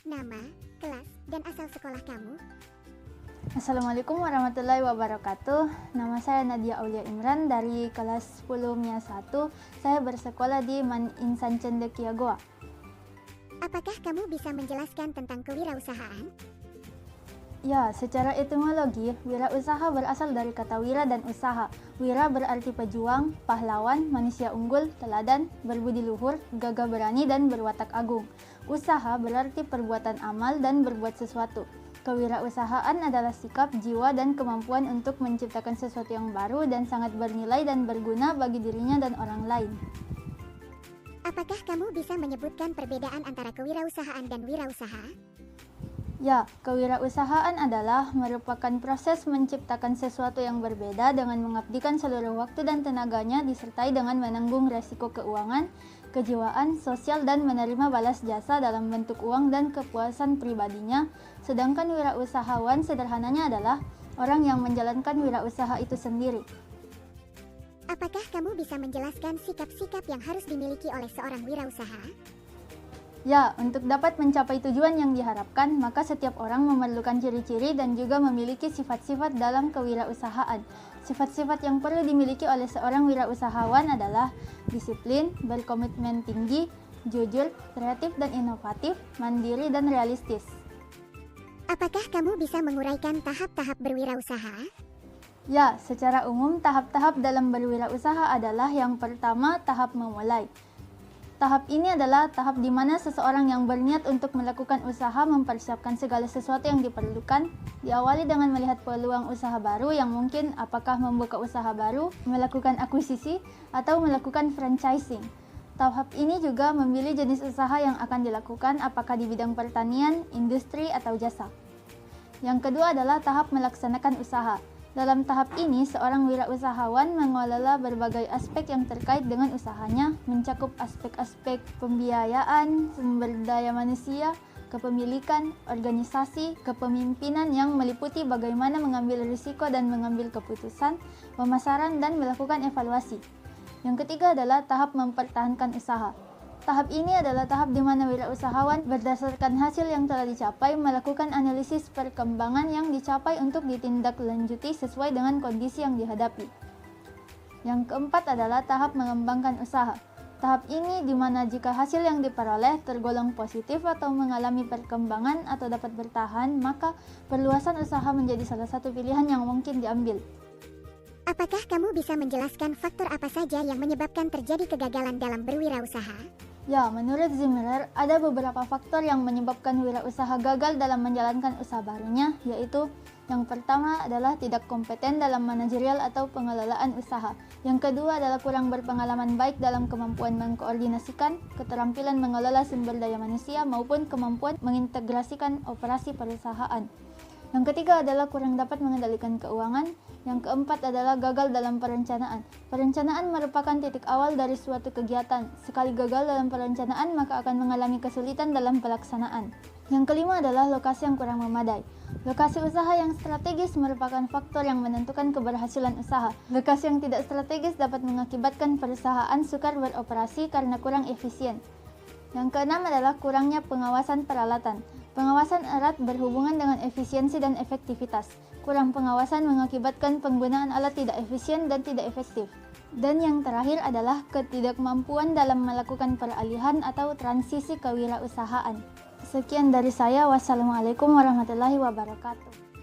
Nama, kelas, dan asal sekolah kamu? Assalamualaikum warahmatullahi wabarakatuh. Nama saya Nadia Aulia Imran dari kelas 10 MIA 1. Saya bersekolah di Man Insan Cendekia Goa. Apakah kamu bisa menjelaskan tentang kewirausahaan? Ya, secara etimologi, wirausaha berasal dari kata wira dan usaha. Wira berarti pejuang, pahlawan, manusia unggul, teladan, berbudi luhur, gagah berani, dan berwatak agung. Usaha berarti perbuatan amal dan berbuat sesuatu. Kewirausahaan adalah sikap, jiwa, dan kemampuan untuk menciptakan sesuatu yang baru dan sangat bernilai dan berguna bagi dirinya dan orang lain. Apakah kamu bisa menyebutkan perbedaan antara kewirausahaan dan wirausaha? Ya, kewirausahaan adalah merupakan proses menciptakan sesuatu yang berbeda dengan mengabdikan seluruh waktu dan tenaganya disertai dengan menanggung resiko keuangan, kejiwaan, sosial, dan menerima balas jasa dalam bentuk uang dan kepuasan pribadinya. Sedangkan wirausahawan sederhananya adalah orang yang menjalankan wirausaha itu sendiri. Apakah kamu bisa menjelaskan sikap-sikap yang harus dimiliki oleh seorang wirausaha? Ya, untuk dapat mencapai tujuan yang diharapkan, maka setiap orang memerlukan ciri-ciri dan juga memiliki sifat-sifat dalam kewirausahaan. Sifat-sifat yang perlu dimiliki oleh seorang wirausahawan adalah disiplin, berkomitmen tinggi, jujur, kreatif dan inovatif, mandiri dan realistis. Apakah kamu bisa menguraikan tahap-tahap berwirausaha? Ya, secara umum tahap-tahap dalam berwirausaha adalah yang pertama, tahap memulai. Tahap ini adalah tahap di mana seseorang yang berniat untuk melakukan usaha mempersiapkan segala sesuatu yang diperlukan. Diawali dengan melihat peluang usaha baru yang mungkin apakah membuka usaha baru, melakukan akuisisi, atau melakukan franchising. Tahap ini juga memilih jenis usaha yang akan dilakukan apakah di bidang pertanian, industri, atau jasa. Yang kedua adalah tahap melaksanakan usaha. Dalam tahap ini, seorang wirausahawan mengelola berbagai aspek yang terkait dengan usahanya, mencakup aspek-aspek pembiayaan, sumber daya manusia, kepemilikan, organisasi, kepemimpinan yang meliputi bagaimana mengambil risiko dan mengambil keputusan, pemasaran, dan melakukan evaluasi. Yang ketiga adalah tahap mempertahankan usaha. Tahap ini adalah tahap di mana wirausahawan berdasarkan hasil yang telah dicapai melakukan analisis perkembangan yang dicapai untuk ditindaklanjuti sesuai dengan kondisi yang dihadapi. Yang keempat adalah tahap mengembangkan usaha. Tahap ini di mana jika hasil yang diperoleh tergolong positif atau mengalami perkembangan atau dapat bertahan, maka perluasan usaha menjadi salah satu pilihan yang mungkin diambil. Apakah kamu bisa menjelaskan faktor apa saja yang menyebabkan terjadi kegagalan dalam berwirausaha? Ya, menurut Zimmerer, ada beberapa faktor yang menyebabkan wirausaha gagal dalam menjalankan usaha barunya, yaitu yang pertama adalah tidak kompeten dalam manajerial atau pengelolaan usaha. Yang kedua adalah kurang berpengalaman baik dalam kemampuan mengkoordinasikan, keterampilan mengelola sumber daya manusia, maupun kemampuan mengintegrasikan operasi perusahaan. Yang ketiga adalah kurang dapat mengendalikan keuangan. Yang keempat adalah gagal dalam perencanaan. Perencanaan merupakan titik awal dari suatu kegiatan. Sekali gagal dalam perencanaan, maka akan mengalami kesulitan dalam pelaksanaan. Yang kelima adalah lokasi yang kurang memadai. Lokasi usaha yang strategis merupakan faktor yang menentukan keberhasilan usaha. Lokasi yang tidak strategis dapat mengakibatkan perusahaan sukar beroperasi karena kurang efisien. Yang keenam adalah kurangnya pengawasan peralatan. Pengawasan erat berhubungan dengan efisiensi dan efektivitas. Kurang pengawasan mengakibatkan penggunaan alat tidak efisien dan tidak efektif. Dan yang terakhir adalah ketidakmampuan dalam melakukan peralihan atau transisi kewirausahaan. Sekian dari saya. Wassalamualaikum warahmatullahi wabarakatuh.